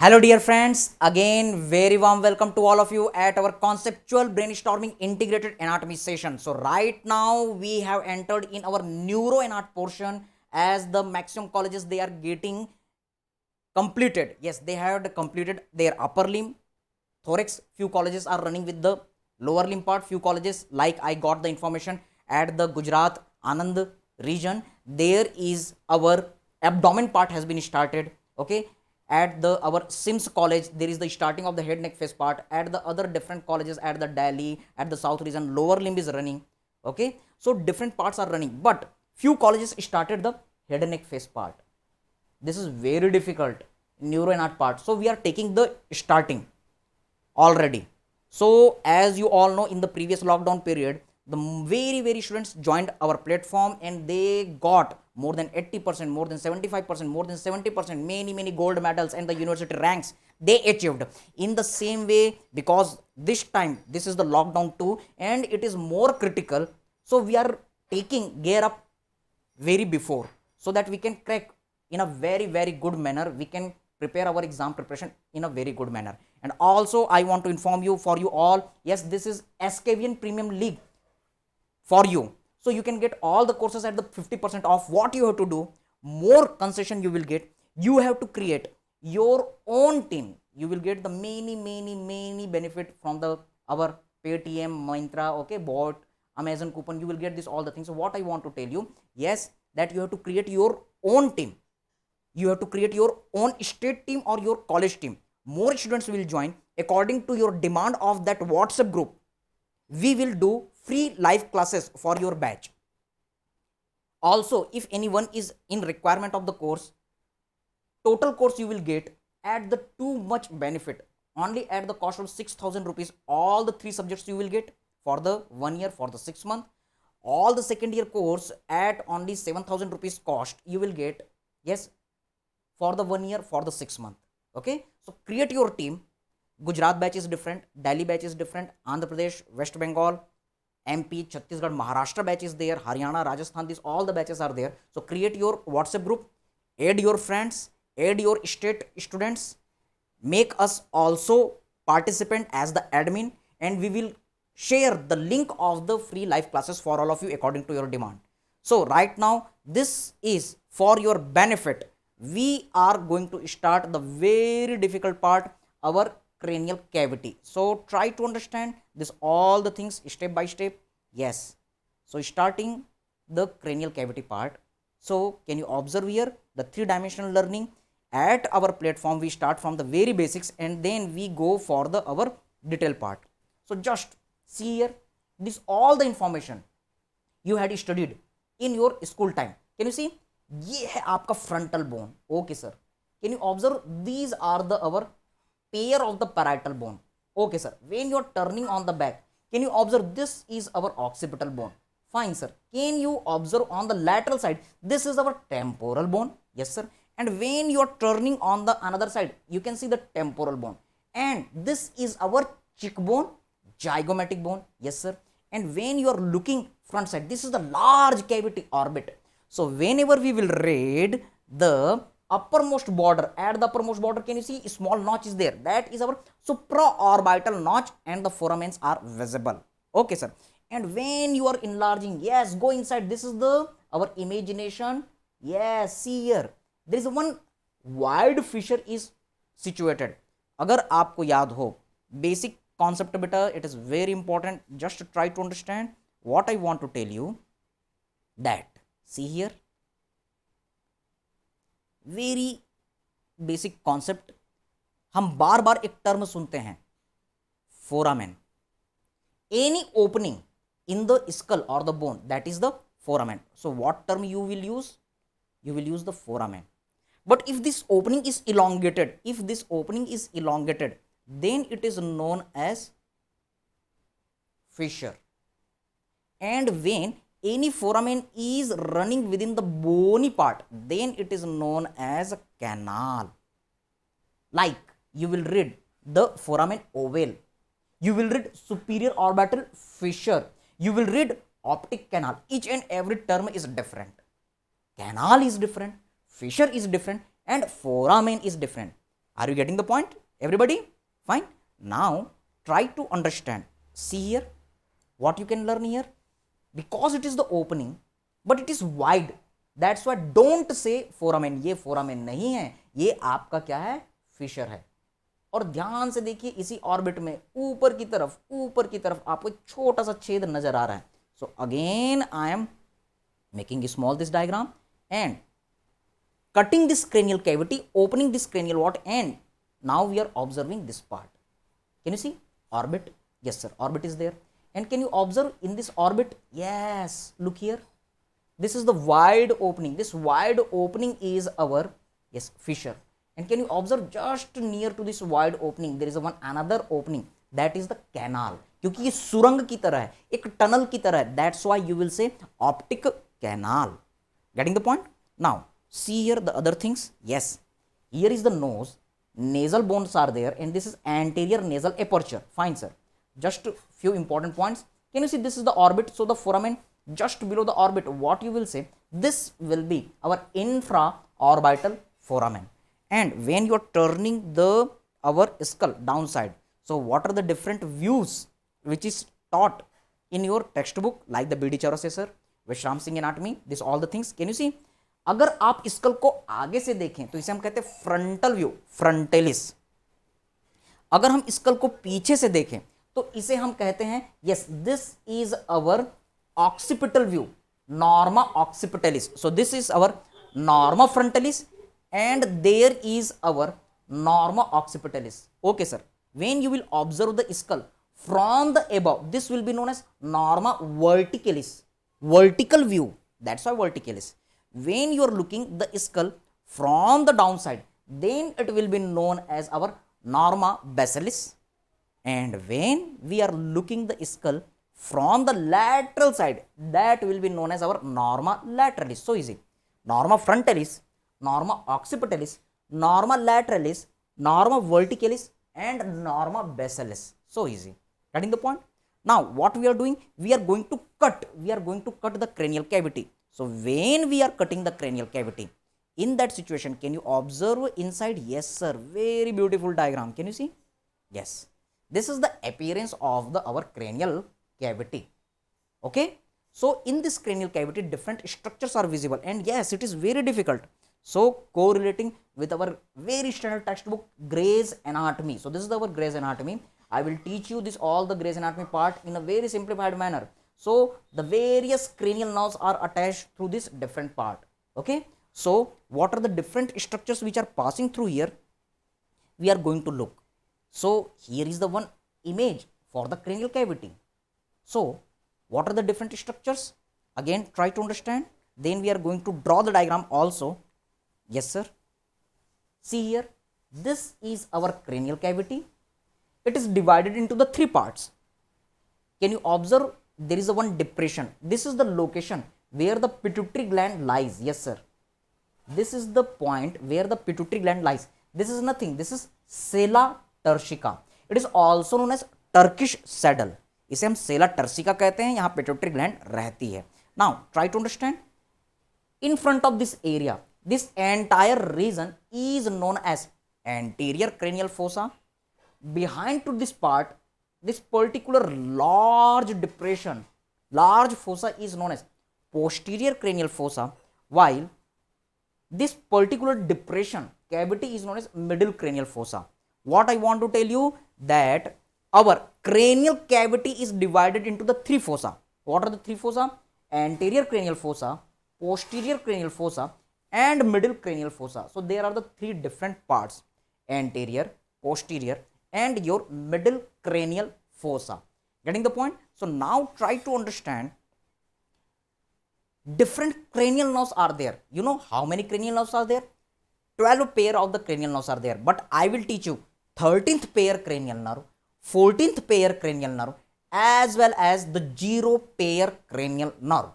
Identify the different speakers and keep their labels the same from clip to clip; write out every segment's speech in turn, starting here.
Speaker 1: Hello, dear friends. Again, very warm welcome to all of you at our conceptual brainstorming integrated anatomy session. So, right now we have entered in our neuro and art portion as the maximum colleges they are getting completed. Yes, they have completed their upper limb, thorax. Few colleges are running with the lower limb part. Few colleges, like I got the information at the Gujarat Anand region, there is our abdomen part has been started. Okay, at the our Sims college there is the starting of the head neck face part. At the other different colleges at the Delhi, at the south region, lower limb is running. Okay, so different parts are running, but few colleges started the head and neck face part. This is very difficult neuro and art part, so we are taking the starting already. So as you all know, in the previous lockdown period, the very students joined our platform and they got more than 80%, more than 75%, more than 70%, many gold medals and the university ranks they achieved. In the same way, because this time this is the lockdown too and it is more critical, so we are taking gear up very before, so that we can crack in a very good manner. We can prepare our exam preparation in a very good manner. And also I want to inform you, for you all, yes, this is SKVN Premium League for you, so you can get all the courses at the 50% off. What you have to do, more concession you will get. You have to create your own team. You will get the many benefit from the our Paytm, Myntra, okay, bot, Amazon coupon. You will get this all the things. So what I want to tell you, yes, that you have to create your own team. You have to create your own state team or your college team. More students will join according to your demand of that WhatsApp group. We will do free live classes for your batch. Also, if anyone is in requirement of the course, total course you will get at the too much benefit, only at the cost of 6,000 rupees. All the three subjects you will get for the 1 year, for the 6 month. All the second year course at only 7,000 rupees cost you will get, yes, for the 1 year, for the 6 month. Okay, so create your team. Gujarat batch is different, Delhi batch is different, Andhra Pradesh, West Bengal, MP, Chhattisgarh, Maharashtra batch is there, Haryana, Rajasthan, these all the batches are there. So create your WhatsApp group, add your friends, add your state students, make us also participant as the admin, and we will share the link of the free live classes for all of you according to your demand. So right now this is for your benefit. We are going to start the very difficult part, our cranial cavity. So try to understand this all the things step by step. Yes, so starting the cranial cavity part. So can you observe here the three-dimensional learning at our platform? We start from the very basics and then we go for the our detail part. So just see here, this all the information you had studied in your school time. Can you see, ये है आपका frontal bone. Okay sir, can you observe these are the our pair of the parietal bone. Okay sir, when you are turning on the back, can you observe this is our occipital bone. Fine sir, can you observe on the lateral side, this is our temporal bone. Yes sir, and when you are turning on the another side, you can see the temporal bone, and this is our cheekbone, zygomatic bone. Yes sir, and when you are looking front side, this is the large cavity orbit. So whenever we will read the uppermost border, at the uppermost border, can you see a small notch is there? That is our supraorbital notch and the foramens are visible. Okay sir, and when you are enlarging, yes, go inside, this is the our imagination. Yes, see here, there is one wide fissure is situated. अगर आपको याद हो basic concept beta, it is very important. Just try to understand what I want to tell you. That see here, very basic concept, हम बार बार एक term सुनते हैं, foramen. Any opening in the skull और the bone, that is the foramen. So what term you will use? You will use the foramen. But if this opening is elongated, then it is known as fissure. And when any foramen is running within the bony part, then it is known as a canal. Like you will read the foramen oval, you will read superior orbital fissure, you will read optic canal. Each and every term is different. Canal is different, fissure is different, and foramen is different. Are you getting the point, everybody? Fine. Now try to understand. See here what you can learn here. Because it is the opening but it is wide, that's why don't say foramen. ये foramen नहीं है, ये आपका क्या है, Fisher है. और ध्यान से देखिए इसी ऑर्बिट में ऊपर की तरफ आपको एक छोटा सा छेद नजर आ रहा है. सो again I am making small this diagram and cutting this cranial cavity, opening this cranial what, and now we are observing this part. Can you see orbit? Yes sir, orbit is there. And can you observe in this orbit? Yes, look here, this is the wide opening. This wide opening is our, yes, fissure. And can you observe just near to this wide opening there is a one another opening, that is the canal. क्योंकि ये सुरंग की तरह है, एक tunnel की तरह है, that's why you will say optic canal. Getting the point? Now see here the other things. Yes, here is the nose, nasal bones are there, and this is anterior nasal aperture. Fine sir, just few important points. Can you see this is the orbit? So the foramen just below the orbit, what you will say, this will be our infraorbital foramen. And when you are turning the our skull downside, so what are the different views which is taught in your textbook, like the BD Chaurasia sir, Vishram Singh anatomy, this all the things. Can you see? अगर आप school को आगे से देखें तो इसे हम कहते हैं फ्रंटल व्यू, फ्रंटेलिस. अगर हम स्कल को पीछे से देखें तो इसे हम कहते हैं, yes, this is our occipital view, norma occipitalis. So this is our norma frontalis and there is our norma occipitalis. Okay sir, when you will observe the skull from the above, this will be known as norma verticalis, vertical view, that's why verticalis. When you are looking the skull from the downside, then it will be known as our norma basalis. And when we are looking the skull from the lateral side, that will be known as our norma lateralis. So easy. Norma frontalis, norma occipitalis, norma lateralis, norma verticalis, and norma basalis. So easy. Getting the point? Now what we are doing? We are going to cut the cranial cavity. So when we are cutting the cranial cavity, in that situation, can you observe inside? Yes sir, very beautiful diagram. Can you see? Yes, this is the appearance of the our cranial cavity. Okay, so in this cranial cavity different structures are visible, and yes, it is very difficult. So correlating with our very standard textbook Gray's Anatomy. So this is our Gray's Anatomy. I will teach you this all the Gray's Anatomy part in a very simplified manner. So the various cranial nerves are attached through this different part. Okay, so what are the different structures which are passing through here? We are going to look. So here is the one image for the cranial cavity. So what are the different structures? Again try to understand, then we are going to draw the diagram also. Yes sir, see here, this is our cranial cavity. It is divided into the three parts. Can you observe? There is a one depression. This is the location where the pituitary gland lies. Yes sir, this is the point where the pituitary gland lies. This is nothing, this is sella turcica. It is also known as Turkish saddle. इसे हम सेला turcica कहते हैं, यहाँ pituitary gland रहती है. Now try to understand. In front of this area, this entire region is known as anterior cranial fossa. Behind to this part, this particular large depression, large fossa is known as posterior cranial fossa, while this particular depression cavity is known as middle cranial fossa. What I want to tell you, that our cranial cavity is divided into the three fossa. What are the three fossa? Anterior cranial fossa, posterior cranial fossa, and middle cranial fossa. So there are the three different parts: anterior, posterior, and your middle cranial fossa. Getting the point? So now try to understand. Different cranial nerves are there. You know how many cranial nerves are there? 12 pair of the cranial nerves are there, but I will teach you 13th pair cranial nerve, 14th pair cranial nerve, as well as the 0 pair cranial nerve.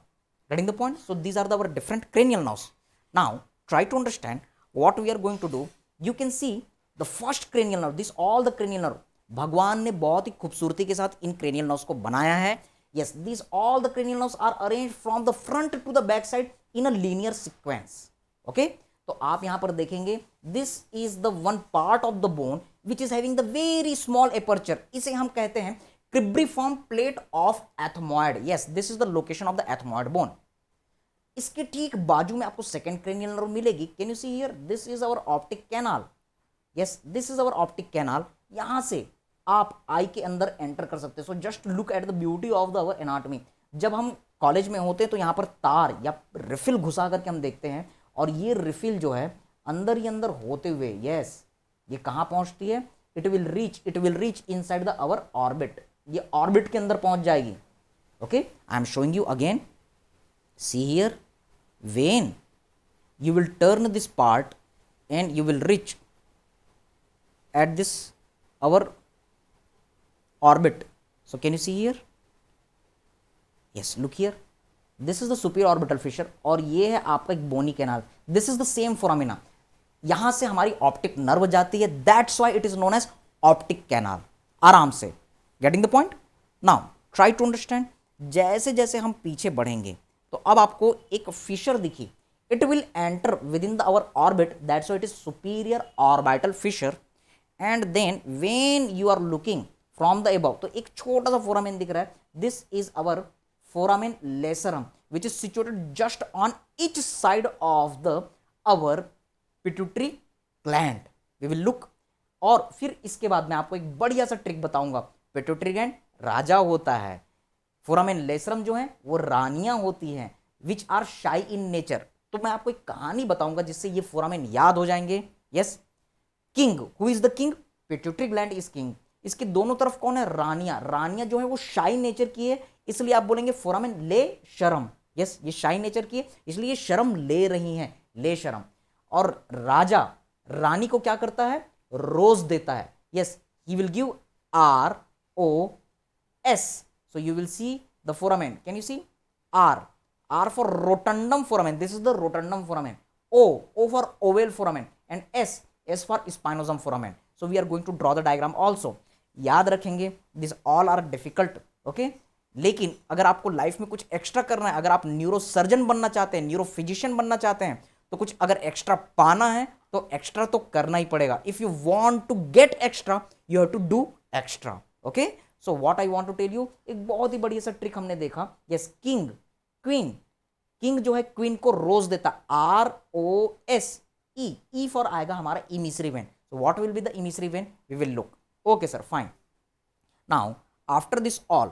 Speaker 1: Getting the point? So these are our different cranial nerves. Now try to understand what we are going to do. You can see the first cranial nerve, this all the cranial nerve, भगवान ने बहुत ही खूबसूरती के साथ इन cranial nerves को बनाया है. Yes, these all the cranial nerves are arranged from the front to the back side in a linear sequence. Okay, तो आप यहां पर देखेंगे this is the one part of the bone which is having the very small aperture, इसे हम कहते हैं cribriform plate of ethmoid. Yes, this is the location of the ethmoid bone. इसके ठीक बाजू में आपको सेकंड क्रेनियल नर्व मिलेगी। Can you see here, this is our optic canal. Yes, this is our optic canal. यहां से आप आई के अंदर एंटर कर सकते हैं। सो just look at the beauty of the our anatomy. जब हम कॉलेज में होते हैं तो यहाँ पर तार या रिफिल घुसा करके हम देखते हैं, और ये रिफिल जो है अंदर ही अंदर होते हुए, यस, ये कहाँ पहुंचती है, it will reach inside the our orbit, ये ऑर्बिट के अंदर पहुंच जाएगी। Okay, I am showing you again, see here, when you will turn this part and you will reach at this our orbit. So can you see here? Yes, look here, this is the superior orbital fissure और ये है आपका एक bony canal. This is the same foramina, यहां से हमारी optic nerve जाती है, that's why it is known as optic canal. आराम से, getting the point? Now try to understand. जैसे जैसे हम पीछे बढ़ेंगे तो अब आपको एक फिशर दिखी, it will enter within the our orbit, that's why it is superior orbital fissure. And then when you are looking from the above, तो एक छोटा सा फोरामेन दिख रहा है, this is our foramen lacerum which is situated just on each side of the our pituitary gland. We will look, और फिर इसके बाद मैं आपको एक बढ़िया सा ट्रिक बताऊंगा। पिट्यूटरी ग्लैंड राजा होता है, फोरामेन लेसरम जो है वो रानियां होती हैं, विच आर शाई इन नेचर। तो मैं आपको एक कहानी बताऊंगा जिससे ये फोरामेन याद हो जाएंगे। Yes, king, who is the king? Pituitary gland is king. इसके दोनों तरफ कौन है? रानियां। रानियां जो है वो शाई नेचर की है, इसलिए आप बोलेंगे फोरामेन ले शर्म। यस, ये शाई नेचर की है, इसलिए ये शर्म ले रही हैं, ले शर्म। और राजा रानी को क्या करता है? रोज देता है। Yes, he will give ROS. So you will see the foramen. Can you see? R for rotundum foramen. This is the rotundum foramen. O for oval foramen, and S for spinosum foramen. So we are going to draw the diagram also. याद रखेंगे, these all are difficult. Okay? लेकिन अगर आपको life में कुछ extra करना है, अगर आप न्यूरो सर्जन बनना चाहते हैं, न्यूरो फिजिशियन बनना चाहते हैं, तो कुछ अगर एक्स्ट्रा पाना है तो एक्स्ट्रा तो करना ही पड़ेगा। If you want to get extra, you have to do extra. Okay, so what I want to tell you, एक बहुत ही बढ़िया सा ट्रिक हमने देखा। यस, किंग, क्वीन, किंग जो है क्वीन को रोज देता, ROS, E फॉर आएगा हमारा emissary vein. So what will be the emissary vein? We will look. Okay sir, fine. Now after this all,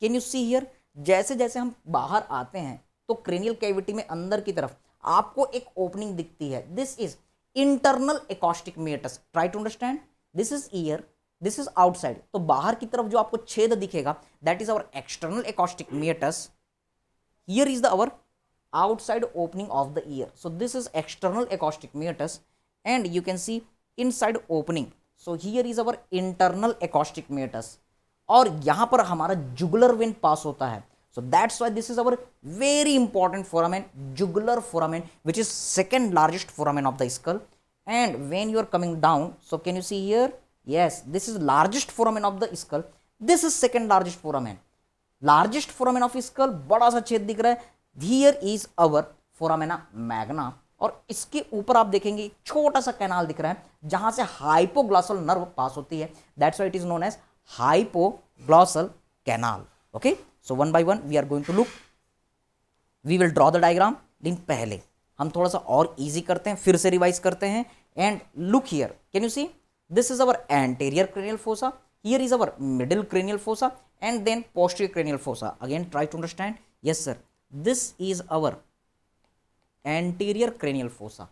Speaker 1: can you see here, जैसे जैसे हम बाहर आते हैं तो क्रेनियल कैविटी में अंदर की तरफ आपको एक ओपनिंग दिखती है। This is internal acoustic meatus. Try to understand, this is ear, this is outside. तो बाहर की तरफ जो आपको छेद दिखेगा, that is our external acoustic meatus. Here is the our outside opening of the ear. So this is external acoustic meatus, and you can see inside opening. So here is our internal acoustic meatus, और यहाँ पर हमारा jugular vein पास होता है. So that's why this is our very important foramen, jugular foramen, which is second largest foramen of the skull. And when you are coming down, so can you see here? Yes, this is largest foramen of the skull. This is second largest foramen. Largest foramen of skull, बड़ा सा छेद दिख रहा है. Here is our foramina magna, और इसके ऊपर आप देखेंगे छोटा सा कैनाल दिख रहा है जहां से हाइपोग्लॉसल नर्व पास होती है. That's why it is known as hypoglossal canal. Okay, so one by one we are going to look. We will draw the diagram. लेकिन पहले हम थोड़ा सा और इजी करते हैं, फिर से रिवाइज करते हैं. And look here, can you see, this is our anterior cranial fossa, here is our middle cranial fossa, and then posterior cranial fossa. Again try to understand. Yes sir, this is our anterior cranial fossa.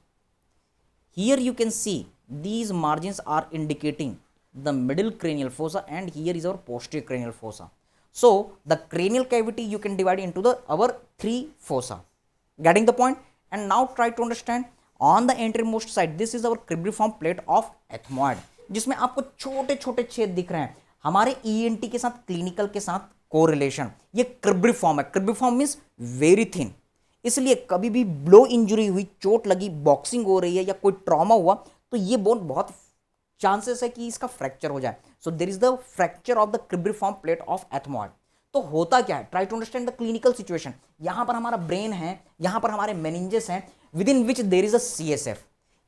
Speaker 1: Here you can see these margins are indicating the middle cranial fossa, and here is our posterior cranial fossa. So the cranial cavity you can divide into the our three fossa. Getting the point? And now try to understand. On the anterior-most side, this is our cribriform plate of ethmoid, जिसमें आपको छोटे छोटे छेद दिख रहे हैं. हमारे ENT के साथ, क्लिनिकल के साथ कोरिलेशन, ये क्रिब्रिफॉर्म है. Cribriform means very thin. इसलिए कभी भी ब्लो इंजरी हुई, चोट लगी, बॉक्सिंग हो रही है या कोई ट्रॉमा हुआ, तो ये बोन बहुत चांसेस है कि इसका फ्रैक्चर हो जाए. So there is the fracture of the cribriform plate of ethmoid. तो होता क्या है? Try to understand the clinical situation. यहाँ पर हमारा ब्रेन है, यहाँ पर हमारे मेनिंजेस हैं. With in which there is a CSF।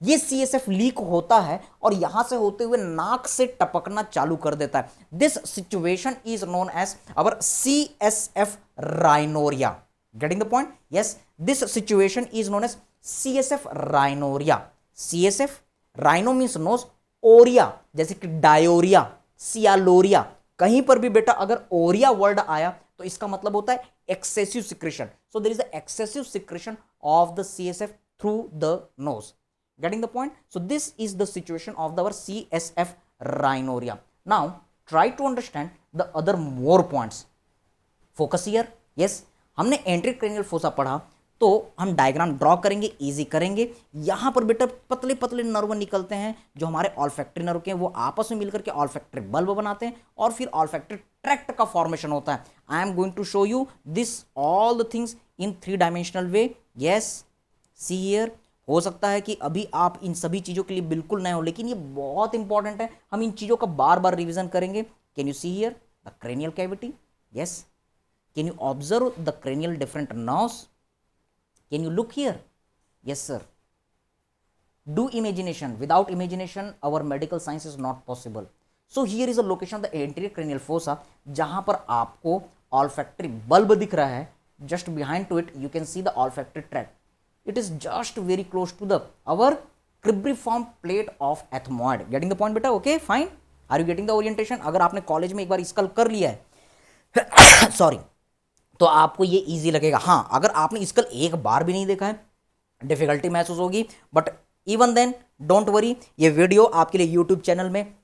Speaker 1: ये CSF लीक होता है और यहां से होते हुए नाक से टपकना चालू कर देता है। This situation is known as our CSF rhinorrhoea. Getting the point? Yes, this situation is known as CSF rhinorrhoea. CSF rhino means nose, orrhoea जैसे कि डायोरिया, सियालोरिया, कहीं पर भी बेटा अगर ओरिया वर्ड आया तो इसका मतलब होता है excessive secretion. So there is a excessive secretion of the CSF through the nose. Getting the point? So this is the situation of our CSF rhinorrhea. Now try to understand the other more points. Focus here. Yes, हमने एंट्रीक्रेनियल fossa पढ़ा तो हम diagram draw करेंगे, easy करेंगे। यहां पर बेटा पतले पतले नर्व निकलते हैं जो हमारे ऑल्फैक्टरी नर्व के, वो आपस में मिलकर के ऑल्फैक्टरी बल्ब बनाते हैं और फिर ऑल्फैक्टरी ट्रैक्ट का फॉर्मेशन होता है। I am going to show you this all the things in 3 dimensional way. Yes, see here. हो सकता है कि अभी आप इन सभी चीज़ों के लिए बिल्कुल नए हो, लेकिन ये बहुत इंपॉर्टेंट है, हम इन चीज़ों का बार बार रिवीजन करेंगे। Can you see here the cranial cavity? Yes. Can you observe the cranial different nerves? Can you look here? Yes sir. Do imagination, without imagination our medical science is not possible. So here is a location of the anterior cranial fossa, जहां पर आपको olfactory bulb दिख रहा है। Just behind to it you can see the olfactory tract. It is just very close to the our cribriform plate of ethmoid. Getting the point बेटा? Okay, fine. Are you getting the orientation? अगर आपने college में एक बार school कर लिया है sorry, तो आपको ये इजी लगेगा। हाँ, अगर आपने स्कल एक बार भी नहीं देखा है डिफिकल्टी महसूस होगी, but even then don't worry, ये वीडियो आपके लिए यूट्यूब चैनल में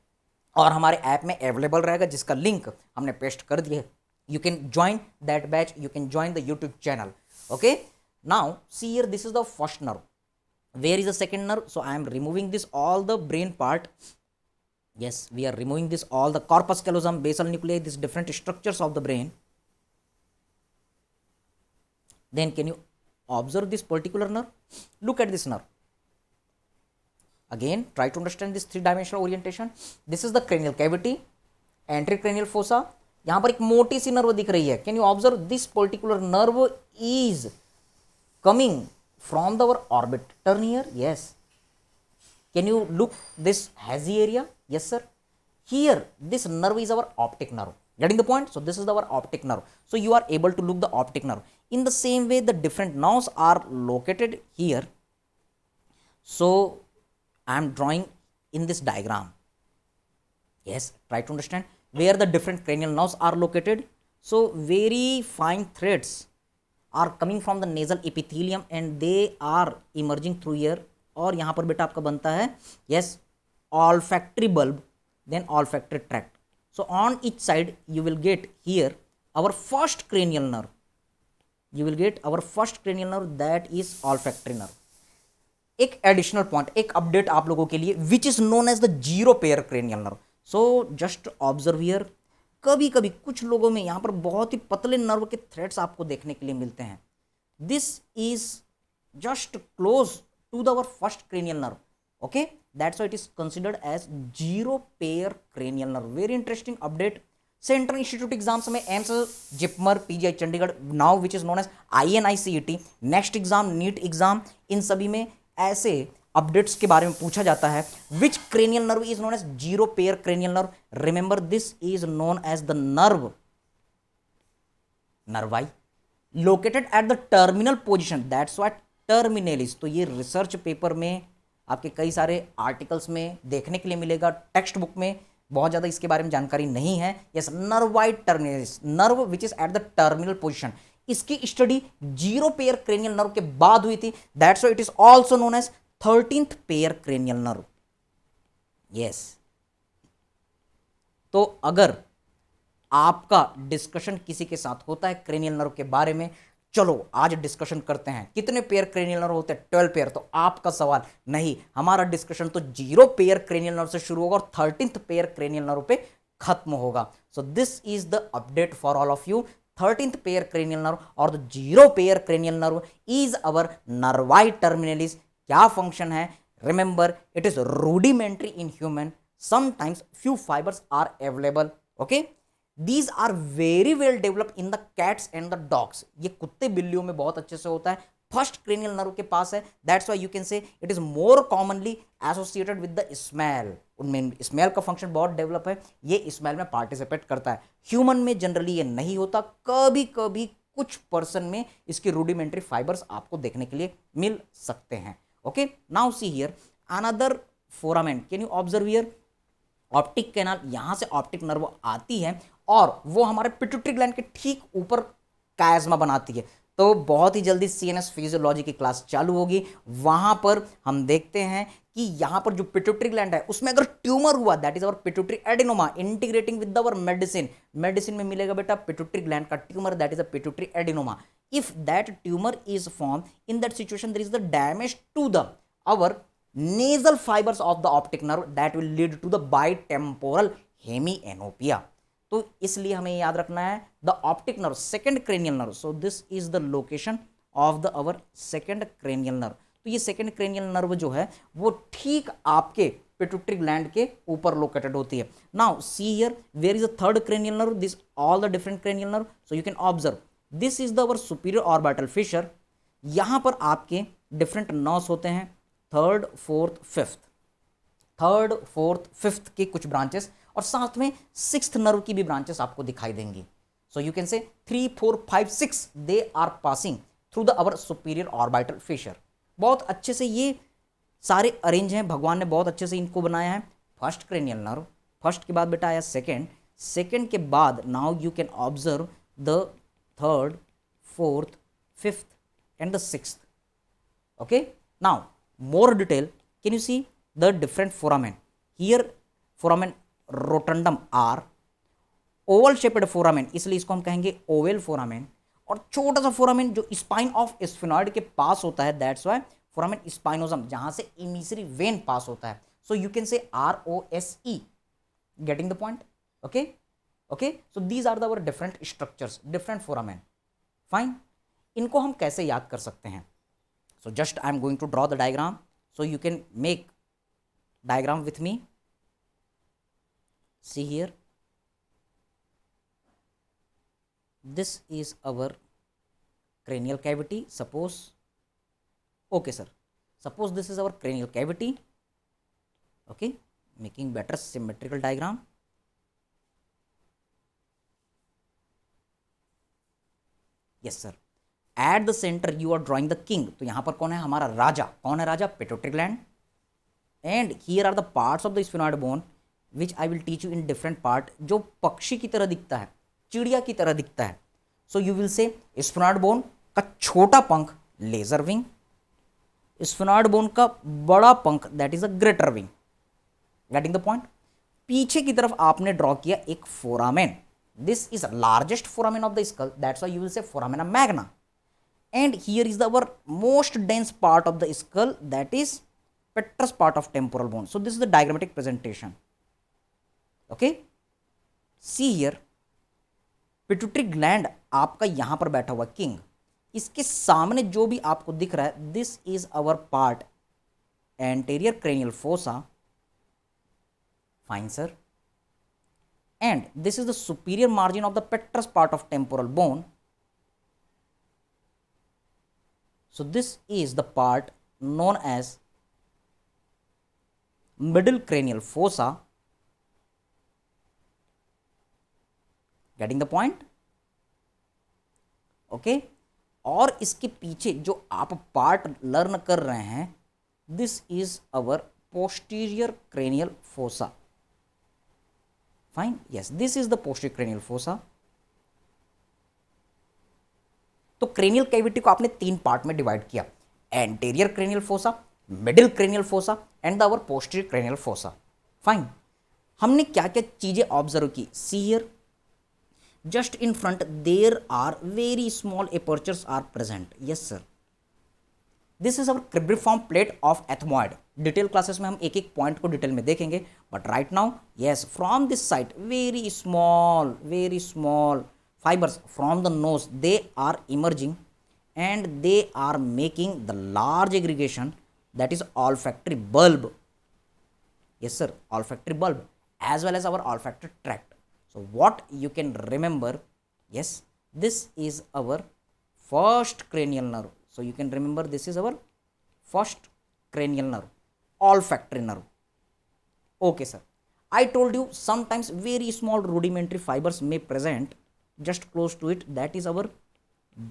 Speaker 1: और हमारे ऐप में अवेलेबल रहेगा, जिसका लिंक हमने पेस्ट कर दिया है। You can join that batch, you can join the YouTube channel. Okay, now see here, this is the first nerve. Where is the second nerve? So I am removing this all the brain part. Yes, we are removing this all the corpus callosum, basal nuclei, these different structures of the brain. Then can you observe this particular nerve? Look at this nerve. Again, try to understand this 3 dimensional orientation. This is the cranial cavity, anterocranial fossa. यहाँ पर एक मोटी सी nerve दिख रही है। Can you observe this particular nerve is coming from our orbit? Turn here. Yes. Can you look this hazy area? Yes sir. Here this nerve is our optic nerve. Getting the point? So this is our optic nerve. So you are able to look the optic nerve. In the same way the different nerves are located here. So I am drawing in this diagram. Yes, try to understand where the different cranial nerves are located. So very fine threads are coming from the nasal epithelium and they are emerging through here. और यहाँ पर बेटा आपका बनता है yes olfactory bulb, then olfactory tract. So on each side you will get here our first cranial nerve. You will get our first cranial nerve, that is olfactory nerve. एक additional point, एक update आप लोगों के लिए, which is known as the zero pair cranial nerve. So just observe here, कभी कभी कुछ लोगों में यहाँ पर बहुत ही पतले नर्व के थ्रेड्स आपको देखने के लिए मिलते हैं. This is just close to the our first cranial nerve. Okay, that's why it is considered as zero pair cranial nerve. Very interesting update. Central institute exams में AIIMS, JIPMER, PGI Chandigarh, now which is known as INICET, next exam, NEET exam, इन सभी में ऐसे updates के बारे में पूछा जाता है. Which cranial nerve is known as zero pair cranial nerve? Remember this is known as the nerve nervi located at the terminal position, that's what terminalis. तो ये रिसर्च पेपर में आपके कई सारे आर्टिकल्स में देखने के लिए मिलेगा. टेक्स्ट बुक में बहुत ज़्यादा इसके बारे में जानकारी नहीं है. Yes, nervi terminalis, nerve which is at the terminal position. इसकी study zero pair cranial nerve के बाद हुई थी. That's why it is also known as 13th pair cranial nerve. Yes, तो अगर आपका डिस्कशन किसी के साथ होता है क्रेनियल नर्व के बारे में, चलो आज डिस्कशन करते हैं कितने पेयर क्रेनियल नर्व होते हैं, 12 पेयर, तो आपका सवाल नहीं, हमारा डिस्कशन तो जीरो पेयर क्रेनियल नर्व से शुरू होगा और 13th पेयर क्रेनियल नर्व पे खत्म होगा. So this is the update for all of you. 13th pair cranial nerve और the zero pair cranial nerve is our nervi terminalis. क्या फंक्शन है? Remember, it is rudimentary in human. Sometimes few fibres are available. Okay, these are very well developed in the cats and the dogs. ये कुत्ते बिल्लियों में बहुत अच्छे से होता है. फर्स्ट क्रेनियल नर्व के पास है, दैट्स व्हाई यू कैन से it is more commonly associated with the smell. उनमें स्मेल का फंक्शन बहुत डेवलप है, ये स्मेल में पार्टिसिपेट करता है। ह्यूमन में जनरली ये नहीं होता, कभी कभी कुछ पर्सन में इसके रूडिमेंट्री फाइबर्स आपको देखने के लिए मिल सकते हैं। Okay, now see here another foramen, can you observe here optic canal, यहां से ऑप्टिक नर्व आती है और वो हमारे पिट्यूटरी ग्लैंड के ठीक ऊपर कायस्मा बनाती है। तो बहुत ही जल्दी सीएनएस फिजियोलॉजी की क्लास चालू होगी, वहां पर हम देखते हैं कि यहां पर जो पिट्यूटरी ग्लैंड है उसमें अगर ट्यूमर हुआ, that is our pituitary adenoma integrating with our medicine. Medicine में मिलेगा बेटा पिट्यूटरी ग्लैंड का tumour, that is a pituitary adenoma. If that tumour is form in that situation there is the damage to the our nasal fibers of the optic nerve that will lead to the bitemporal hemianopia। तो इसलिए हमें याद रखना है the optic nerve second cranial nerve, so this is the location of the our second cranial nerve. तो ये second cranial nerve जो है वो ठीक आपके पिट्यूटरी ग्लैंड के ऊपर लोकेटेड होती है। Now see here where is the third cranial nerve, this all the different cranial nerve, so you can observe this is the our superior orbital fissure. यहां पर आपके डिफरेंट नर्व्स होते हैं, third fourth fifth के कुछ branches और साथ में सिक्स्थ नर्व की भी ब्रांचेस आपको दिखाई देंगी। सो यू कैन से 3, 4, 5, 6 they are passing through the our superior orbital fissure. बहुत अच्छे से ये सारे अरेंज हैं, भगवान ने बहुत अच्छे से इनको बनाया है। फर्स्ट क्रेनियल नर्व, फर्स्ट के बाद बेटा आया सेकेंड, सेकेंड के बाद now you can observe the third, fourth, fifth and the sixth. Okay, now more detail, can you see the different foramen here? foramen rotundum are oval shaped foramen, इसलिए इसको हम कहेंगे ओवल फोरामेन। और छोटा सा foramen जो spine of sphenoid के पास होता है, दैट्स व्हाई फोरामेन स्पाइनोजम, जहां से इमिसरी वेन पास होता है। So you can say ROSE, getting the point? Okay okay, so these are the our different structures, different foramen. Fine, इनको हम कैसे याद कर सकते हैं? So just I am going to draw the diagram, so you can make diagram with me. See here, this is our cranial cavity. Suppose, okay sir, suppose this is our cranial cavity. Okay, making better symmetrical diagram. Yes sir, at the centre you are drawing the king. तो यहां पर कौन है? हमारा राजा। कौन है राजा? Pituitary gland. And here are the parts of the sphenoid bone which I will teach you in different part, जो पक्षी की तरह दिखता है, चिड़िया की तरह दिखता है। सो यू विल से स्फिनॉइड बोन का छोटा पंख लेजर विंग, स्फिनॉइड बोन का बड़ा पंख that is a greater wing. Getting the point? पीछे की तरफ आपने ड्रॉ किया एक foramen, this is largest foramen of the skull, that's why you will say foramina magna. And here is the our most dense part of the skull, that is petrous part of temporal bone. So this is the diagrammatic presentation. Okay, see here, pituitary gland आपका यहां पर बैठा हुआ king, इसके सामने जो भी आपको दिख रहा है, this is our part anterior cranial fossa. Fine sir. And this is the superior margin of the petrous part of temporal bone. So this is the part known as middle cranial fossa. Getting the point? Okay, और इसके पीछे जो आप part learn कर रहे हैं, this is our posterior cranial fossa. Fine, yes, this is the posterior cranial fossa. तो cranial cavity को आपने 3 पार्ट में डिवाइड किया, anterior cranial fossa, middle cranial fossa and the our posterior cranial fossa. Fine, हमने क्या क्या चीजें observe की? See here, just in front there are very small apertures are present. Yes sir, this is our cribriform plate of ethmoid. Detail classes में हम एक एक point को डिटेल में देखेंगे, but right now yes, from this side very small fibers from the nose, they are emerging and they are making the large aggregation, that is olfactory bulb. Yes sir, olfactory bulb as well as our olfactory tract. So what you can remember, yes, this is our first cranial nerve. So you can remember this is our first cranial nerve, olfactory nerve. Okay sir, I told you sometimes very small rudimentary fibers may present just close to it, that is our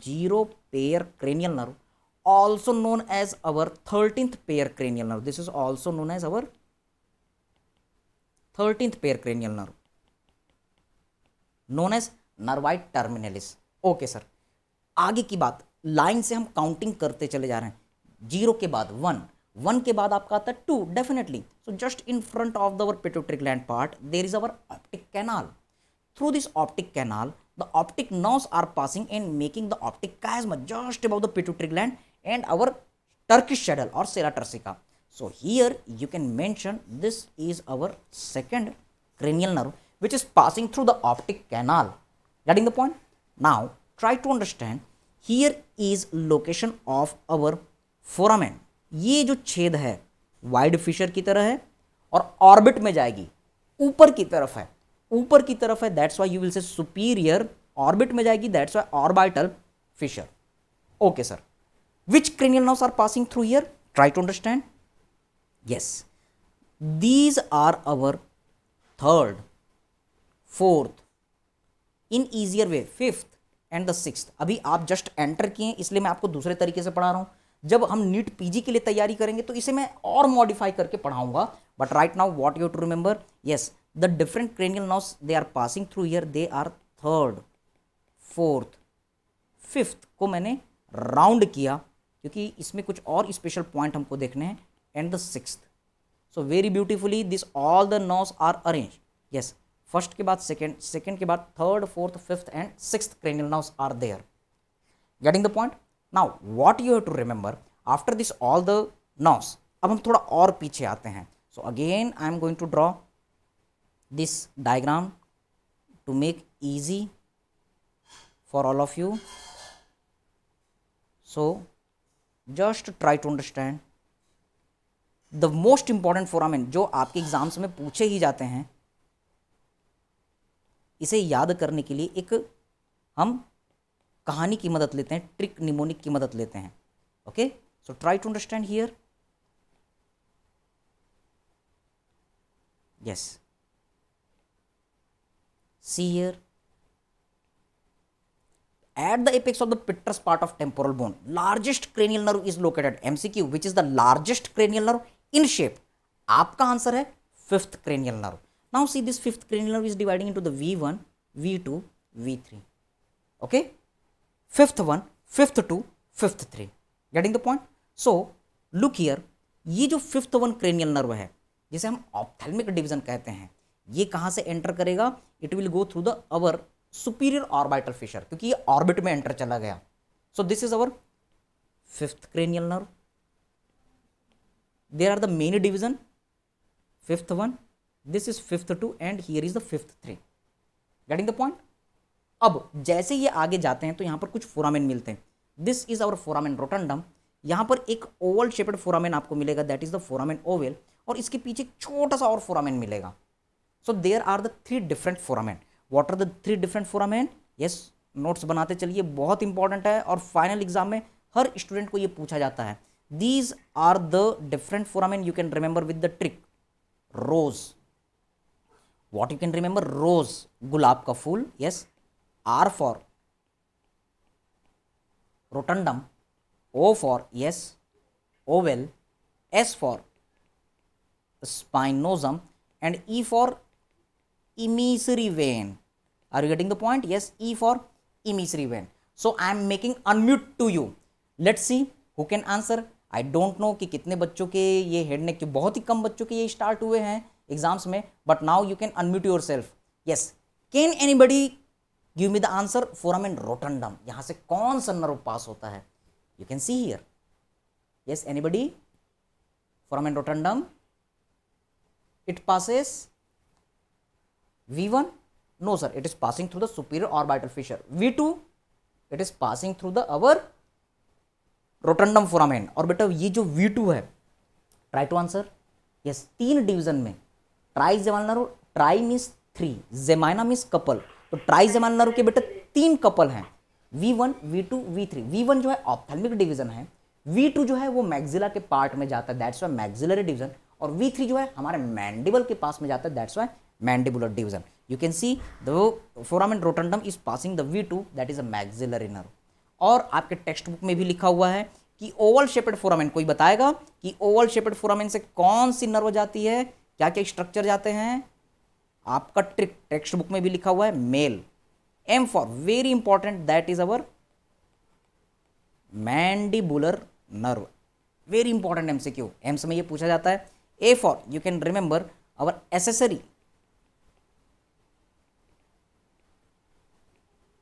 Speaker 1: zero pair cranial nerve, also known as our 13th pair cranial nerve. This is also known as our 13th pair cranial nerve, known as nervi terminalis. Okay sir, आगे की बात line से हम counting करते चले जा रहे हैं. 0 के बाद 1, 1 के बाद आपका आता है 2, definitely. So just in front of the our pituitary gland part there is our optic canal. Through this optic canal the optic nerves are passing and making the optic chiasm just above the pituitary gland and our Turkish saddle or sella turcica. So here you can mention this is our second cranial nerve which is passing through the optic canal. Getting the point? Now try to understand. Here is location of our foramen. ये जो छेद है wide Fisher की तरह है और orbit में जाएगी, ऊपर की तरफ है, ऊपर की तरफ है, that's why you will say superior. Orbit में जाएगी, that's why orbital fissure. Okay sir, which cranial nerves are passing through here? Try to understand. Yes, these are our third, fourth, in easier way fifth and the sixth. अभी आप just enter किए इसलिए मैं आपको दूसरे तरीके से पढ़ा रहा हूं. जब हम नीट पीजी के लिए तैयारी करेंगे तो इसे मैं और मॉडिफाई करके पढ़ाऊंगा. But right now what you have to remember, yes the different cranial nerves they are passing through here, they are third, fourth, fifth को मैंने राउंड किया क्योंकि इसमें कुछ और स्पेशल पॉइंट हमको देखने हैं, and the sixth. So very beautifully this all the nerves are arrange. Yes, first के बाद सेकेंड, सेकेंड के बाद third, fourth, fifth and sixth cranial nerves are there. Getting the point? Now what you have to remember after this all the nerves. अब हम थोड़ा और पीछे आते हैं. So again I am going to draw this diagram to make easy for all of you. So just try to understand the most important foramen जो आपके exams में पूछे ही जाते हैं. इसे याद करने के लिए एक हम कहानी की मदद लेते हैं, ट्रिक निमोनिक की मदद लेते हैं. Okay, so try to understand here. Yes, see here, at the apex of the petrous part of temporal bone largest cranial nerve is located. MCQ, which is the largest cranial nerve in shape? आपका answer है fifth cranial nerve. Now see this fifth cranial nerve is dividing into the V1, V2, V3. Okay, fifth one, fifth two, fifth three. Getting the point? So look here, ये जो fifth one cranial nerve है जिसे हम ophthalmic division कहते हैं, ये कहां से एंटर करेगा? It will go through the our superior orbital fissure, क्योंकि ये ऑर्बिट में एंटर चला गया. So this is our fifth cranial nerve. There are the main division, fifth one, this is fifth two and here is the fifth three. Getting the point? अब जैसे ये आगे जाते हैं तो यहां पर कुछ फोरामेन मिलते हैं. This is our foramen rotundum. यहां पर एक ओवल शेप्ड फोरामेन आपको मिलेगा, that is the foramen oval, और इसके पीछे एक छोटा सा और फोरामेन मिलेगा. So there are the three different foramen. What are the three different foramen? Yes, notes बनाते चलिए, बहुत इंपॉर्टेंट है और फाइनल एग्जाम में हर स्टूडेंट को ये पूछा जाता है. These are the different foramen you can remember with the trick. Rose. What you can remember? Rose, गुलाब का फूल. Yes. R for rotundum. O for yes, oval. S for spinosum and E for emissary vein. Are you getting the point? Yes, E for emissary vein. So I am making unmute to you. Let's see who can answer. I don't know कि कितने बच्चों के ये head neck, बहुत ही कम बच्चों के ये start हुए हैं एग्जाम्स में, but now you can unmute yourself. Yes, can anybody give me the answer? Foramen rotundum. यहाँ से कौन सा नर्व पास होता है? You can see here. Yes, anybody? Foramen rotundum, it passes V1? No sir, it is passing through the superior orbital fissure. V2, it is passing through the our rotundum foramen. और बेटा ये जो V2 है, try to answer. yes, 3 division में trigeminal nerve, tri means 3, gemina means couple, तो trigeminal nerve के बेटा 3 couple हैं. V1, V2, V3। V1 जो है ऑप्थेल्मिक डिवीजन है, V2 जो है वो मैक्सिला के पार्ट में जाता है, दैट्स वाई मैक्सिलरी डिवीजन, और V3 जो है हमारे मैंडिबल के पास में जाता है, that's why mandibular division. You can see the foramen rotundum is passing the V2, that is a maxillary nerve. और आपके टेक्स्ट बुक में भी लिखा हुआ है कि ओवल शेपेड फोरामेन, कोई बताएगा कि ओवल शेपेड फोरामेन से कौन सी नर्व जाती है, क्या क्या स्ट्रक्चर जाते हैं? आपका ट्रिक टेक्स्ट बुक में भी लिखा हुआ है male. M for very important, that is our mandibular nerve, very important MCQ, AIIMS में ये पूछा जाता है। A for you can remember our accessory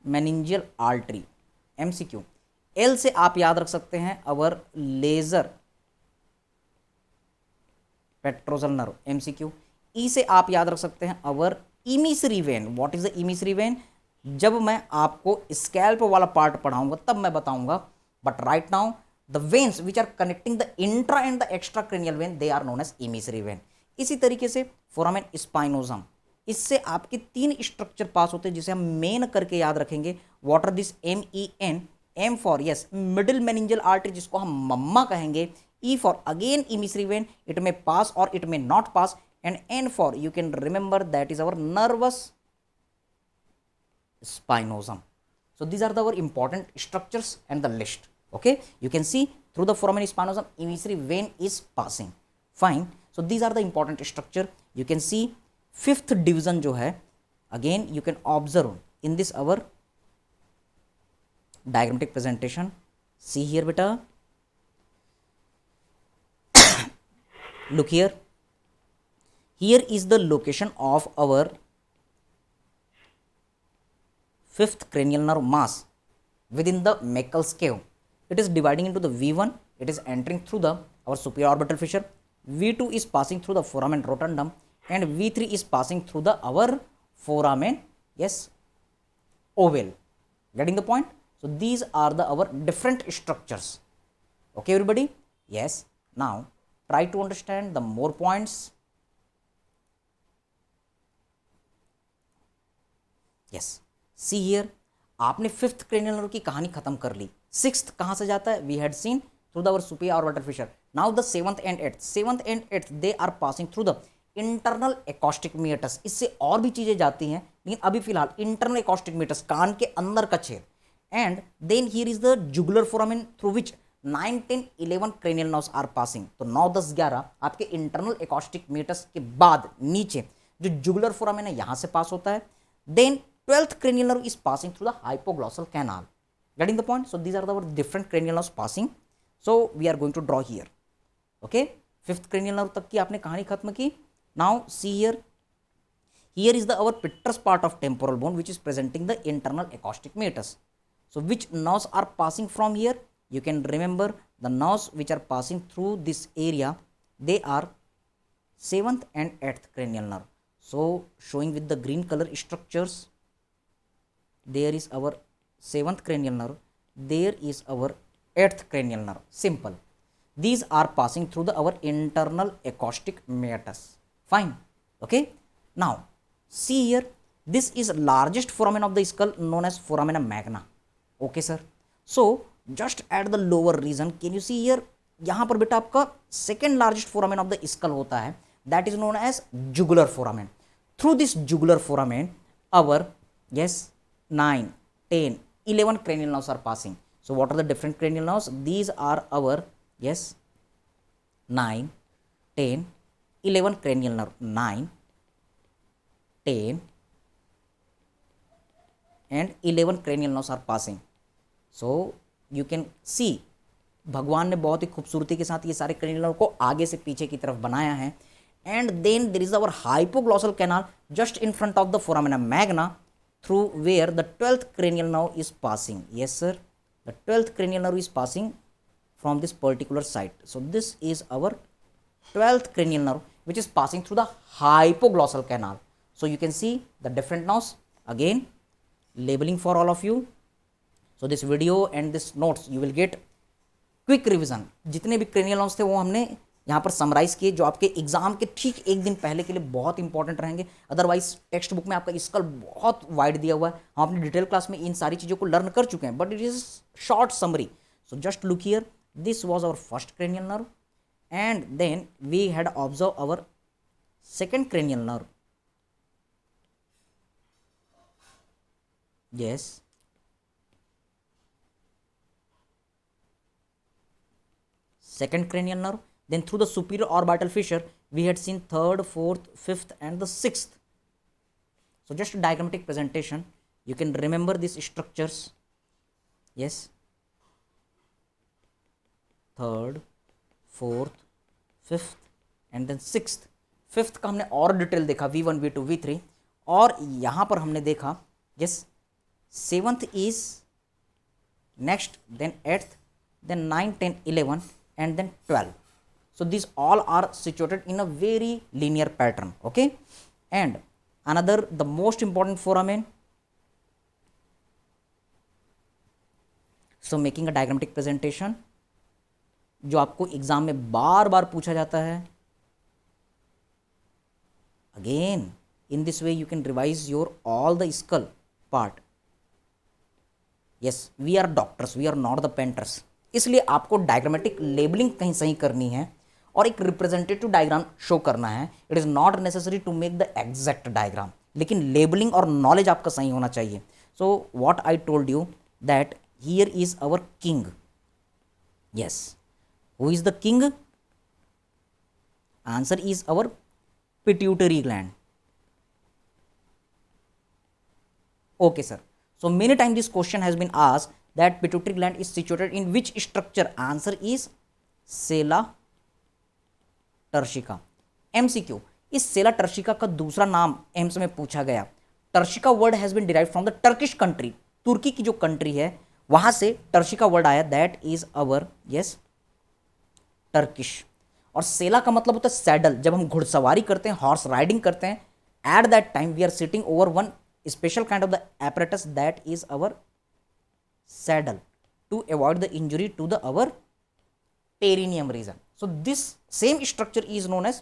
Speaker 1: meningeal artery, MCQ। L से आप याद रख सकते हैं our lesser petrosal nerve, MCQ। E से आप याद रख सकते हैं our emissary vein. What is the emissary vein? जब मैं आपको स्कैल्प वाला पार्ट पढ़ाऊंगा तब मैं बताऊंगा, but right now the veins which are connecting the intra and the extra cranial vein, they are known as emissary vein. इसी तरीके से फोरामेन स्पाइनोजम, इससे आपके 3 स्ट्रक्चर पास होते हैं जिसे हम मेन करके याद रखेंगे। What are this? MEN, M for yes middle meningeal artery, जिसको हम मम्मा कहेंगे। E for again emissary vein, it may pass और it may not pass, and N for you can remember that is our nervous spinosum. So these are the our important structures and the list. Okay, you can see through the foramen spinosum emissory vein is passing. Fine. So these are the important structure. You can see fifth division जो है, again you can observe in this our diagrammatic presentation. See here beta, look here. Here is the location of our fifth cranial nerve mass within the Meckel's cave. It is dividing into the V1, it is entering through the our superior orbital fissure, V2 is passing through the foramen rotundum, and V3 is passing through the our foramen, yes, oval. Getting the point? So these are the our different structures. Okay everybody? Yes. Now try to understand the more points. Yes, see here, आपने fifth cranial nerve की कहानी खत्म कर ली। Sixth कहाँ से जाता है? We had seen through the our superior orbital fissure. Now the seventh and eighth, seventh and eighth they are passing through the internal acoustic meatus. इससे और भी चीजें जाती हैं, लेकिन अभी फिलहाल इंटरनल एकॉस्टिक मीटस, कान के अंदर का छेद। And then here is the jugular foramen through which 9, 10, 11 cranial nerves are passing. तो 9, 10, 11 आपके इंटरनल एकॉस्टिक मीटस के बाद नीचे जो जुगुलर फोरामेन है यहां से पास होता है। Then 12th cranial nerve is passing through the hypoglossal canal. Getting the point? So these are the different cranial nerves passing. So we are going to draw here. Okay, 5th cranial nerve तक की आपने कहानी खत्म की. Now see here. Here is the our pittrous part of temporal bone which is presenting the internal acoustic meatus. So which nerves are passing from here? You can remember the nerves which are passing through this area. They are 7th and 8th cranial nerve. So showing with the green color structures. There is our 7th cranial nerve, there is our 8th cranial nerve. Simple. These are passing through the our internal acoustic meatus. Fine. Okay. Now see here, this is largest foramen of the skull known as foramina magna. Okay sir. So just at the lower region, can you see here, यहाँ पर बेटा आपका second largest foramen of the skull होता है, that is known as jugular foramen. Through this jugular foramen, our yes 9, 10, 11 cranial nerves are passing. So what are the different cranial nerves? These are our yes 9, 10, 11 cranial nerve. 9, 10 and 11 cranial nerves are passing. So you can see भगवान ने बहुत ही खूबसूरती के साथ ये सारे cranial nerve को आगे से पीछे की तरफ बनाया है. And then there is our hypoglossal canal just in front of the foramina magna, through where the 12th cranial nerve is passing. Yes sir, the 12th cranial nerve is passing from this particular site. So this is our 12th cranial nerve which is passing through the hypoglossal canal. So you can see the different nerves, again labeling for all of you. So this video and this notes you will get quick revision. जितने भी cranial nerves थे वो हमने यहाँ पर summarise किए जो आपके एग्जाम के ठीक एक दिन पहले के लिए बहुत इंपॉर्टेंट रहेंगे। अदरवाइज टेक्स्ट बुक में आपका स्कल बहुत वाइड दिया हुआ है, हम अपनी डिटेल क्लास में इन सारी चीज़ों को लर्न कर चुके हैं, but it is short summary. So just look here, this was our first cranial nerve and then we had observe our second cranial nerve. yes, second cranial nerve. Then through the superior orbital fissure we had seen third, fourth, fifth and the sixth. So just a diagrammatic presentation, you can remember these structures. Yes, third, fourth, fifth and then sixth. Fifth का हमने और detail देखा V1, V2, V3 और यहाँ पर हमने देखा yes, seventh is next, then eighth, then 9, 10, 11 and then 12. So these all are situated in a very linear pattern. Okay, and another the most important foramen. So making a diagrammatic presentation जो आपको exam में बार बार पूछा जाता है। Again, in this way you can revise your all the skull part. Yes, we are doctors, we are not the painters. इसलिए आपको diagrammatic labelling कहीं सही करनी है और एक रिप्रेजेंटेटिव डायग्राम शो करना है। It is not necessary to make the exact diagram, लेकिन लेबलिंग और नॉलेज आपका सही होना चाहिए। So what I told you that here is our king. Yes, who is the king? Answer is our pituitary gland. Okay sir, so many times this question has been asked that pituitary gland is situated in which structure? Answer is sella turcica. MCQ, इस सेला टर्शिका का दूसरा नाम AIIMS में पूछा गया। Turcica word has been derived from the Turkish country, तुर्की की जो कंट्री है वहां से टर्शिका वर्ड आया, that is our yes Turkish. और सेला का मतलब होता है सैडल, जब हम घुड़सवारी करते हैं, हॉर्स राइडिंग करते हैं, at that time we are sitting over one special kind of the apparatus that is our saddle to avoid the injury to the our perineum region. So this same structure is known as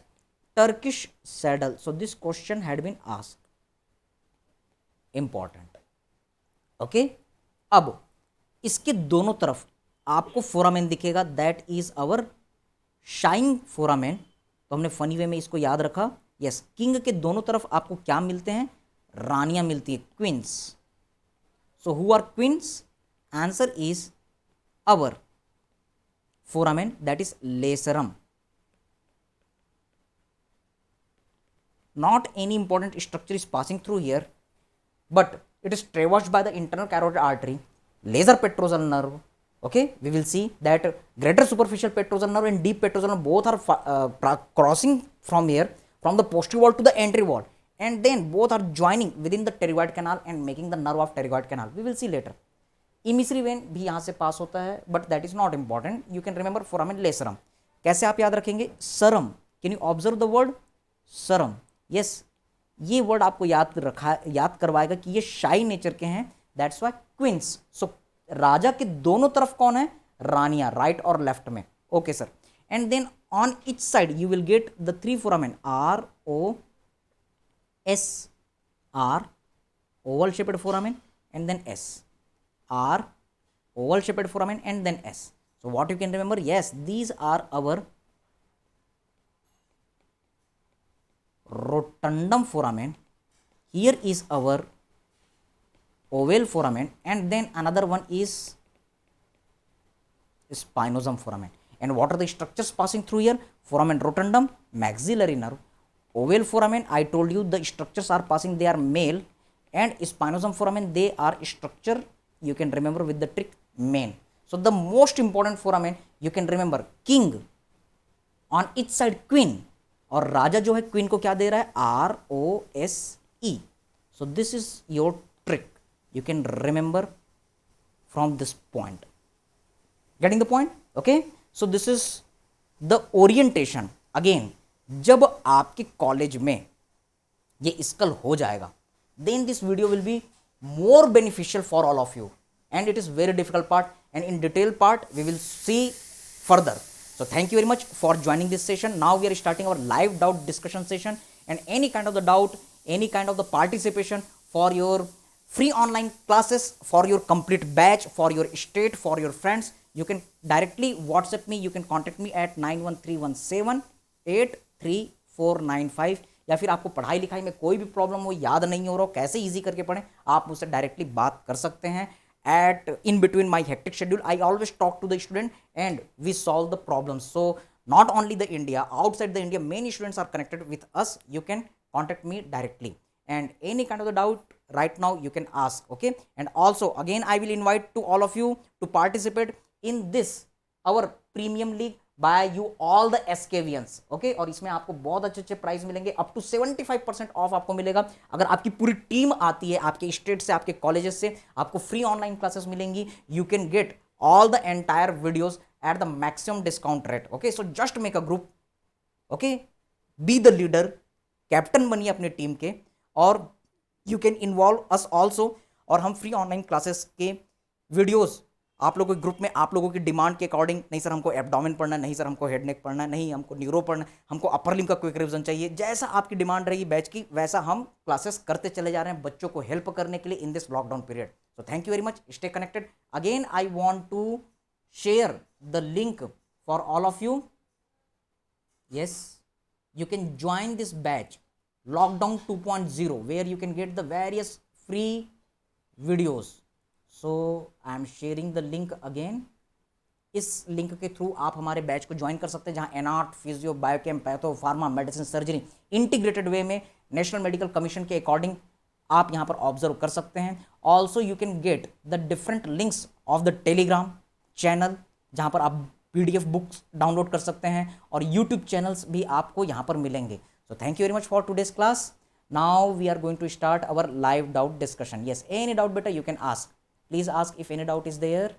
Speaker 1: Turkish saddle. So this question had been asked. Important. Okay. अब इसके दोनों तरफ आपको foramen दिखेगा, that is our shine foramen. तो हमने funny way में इसको याद रखा. यस, किंग के दोनों तरफ आपको क्या मिलते हैं? रानियां मिलती है, queens. So who are queens? Answer is our foramen, that is lacerum. Not any important structure is passing through here, but it is traversed by the internal carotid artery, laser petrosal nerve. Okay, we will see that greater superficial petrosal nerve and deep petrosal nerve both are crossing from here, from the posterior wall to the anterior wall, and then both are joining within the pterygoid canal and making the nerve of pterygoid canal. We will see later. Emissary vein भी यहाँ से pass होता है, but that is not important. You can remember foramen lacerum. कैसे आप याद रखेंगे? सरम. Can you observe the word सरम? यस, ये वर्ड आपको याद करवाएगा कि ये शाई नेचर के हैं, दैट्स वाई क्वींस. सो राजा के दोनों तरफ कौन है? रानियां, राइट और लेफ्ट में. Okay sir. And then on each side you will get the three foramen, R O S, R oval shaped foramen, and then S, R oval shaped foramen, and then S. So what you can remember? Yes, these are our rotundum foramen. Here is our oval foramen, and then another one is spinosum foramen. And what are the structures passing through here? Foramen rotundum, maxillary nerve. Oval foramen, I told you the structures are passing, they are male, and spinosum foramen, they are structure, you can remember with the trick, main. So the most important foramen you can remember, king, on each side queen, और राजा जो है queen को क्या दे रहा है? R O S E. So this is your trick, you can remember from this point. Getting the point? Okay. So this is the orientation. Again, जब आपके कॉलेज में ये स्कल हो जाएगा, then this video will be more beneficial for all of you, and it is very difficult part, and in detail part we will see further. So thank you very much for joining this session. Now we are starting our live doubt discussion session, and any kind of the doubt, any kind of the participation for your free online classes, for your complete batch, for your state, for your friends, you can directly WhatsApp me. You can contact me at 9131783495. या फिर आपको पढ़ाई लिखाई में कोई भी problem हो, याद नहीं हो रहा हो, कैसे इजी करके पढ़ें, आप मुझसे डायरेक्टली बात कर सकते हैं. At in between my hectic schedule, I always talk to the student and we solve the problems. So not only the India, outside the India, many students are connected with us. You can contact me directly, and any kind of the doubt right now you can ask. Okay, and also again I will invite to all of you to participate in this our premium league by you all the SKVNs. Okay, और इसमें आपको बहुत अच्छे अच्छे price मिलेंगे, up to 75% of आपको मिलेगा. अगर आपकी पूरी टीम आती है, आपके स्टेट से, आपके कॉलेजेस से, आपको फ्री ऑनलाइन क्लासेस मिलेंगी. You can get all the entire videos at the maximum discount rate. Okay, so just make a group. Okay, be the leader, captain बनिए अपने टीम के, और you can involve us also. और हम free online classes के videos आप लोगों के ग्रुप में, आप लोगों की डिमांड के अकॉर्डिंग, नहीं सर हमको एब्डोमेन पढ़ना, नहीं सर हमको हेड नेक पढ़ना, नहीं हमको न्यूरो पढ़ना, हमको अपर लिम्ब का क्विक रिवीजन चाहिए, जैसा आपकी डिमांड रहेगी बैच की, वैसा हम क्लासेस करते चले जा रहे हैं बच्चों को हेल्प करने के लिए in this lockdown period. So thank you very much, stay connected. Again I want to share the link for all of you. Yes, you can join this batch Lockdown 2.0 where you can get the various free videos. So I am sharing the link again. इस link के through आप हमारे batch को join कर सकते हैं, जहां anat, physio, biochem, patho, pharma, medicine, surgery integrated way में नेशनल मेडिकल कमीशन के अकॉर्डिंग आप यहां पर ऑब्जर्व कर सकते हैं. Also you can get the different links of the Telegram channel, जहां पर आप PDF बुक्स डाउनलोड कर सकते हैं, और यूट्यूब चैनल्स भी आपको यहाँ पर मिलेंगे. So thank you very much for today's class. Now we are going to start our live doubt discussion. Yes, any doubt बेटा you can ask. Please ask if any doubt is there.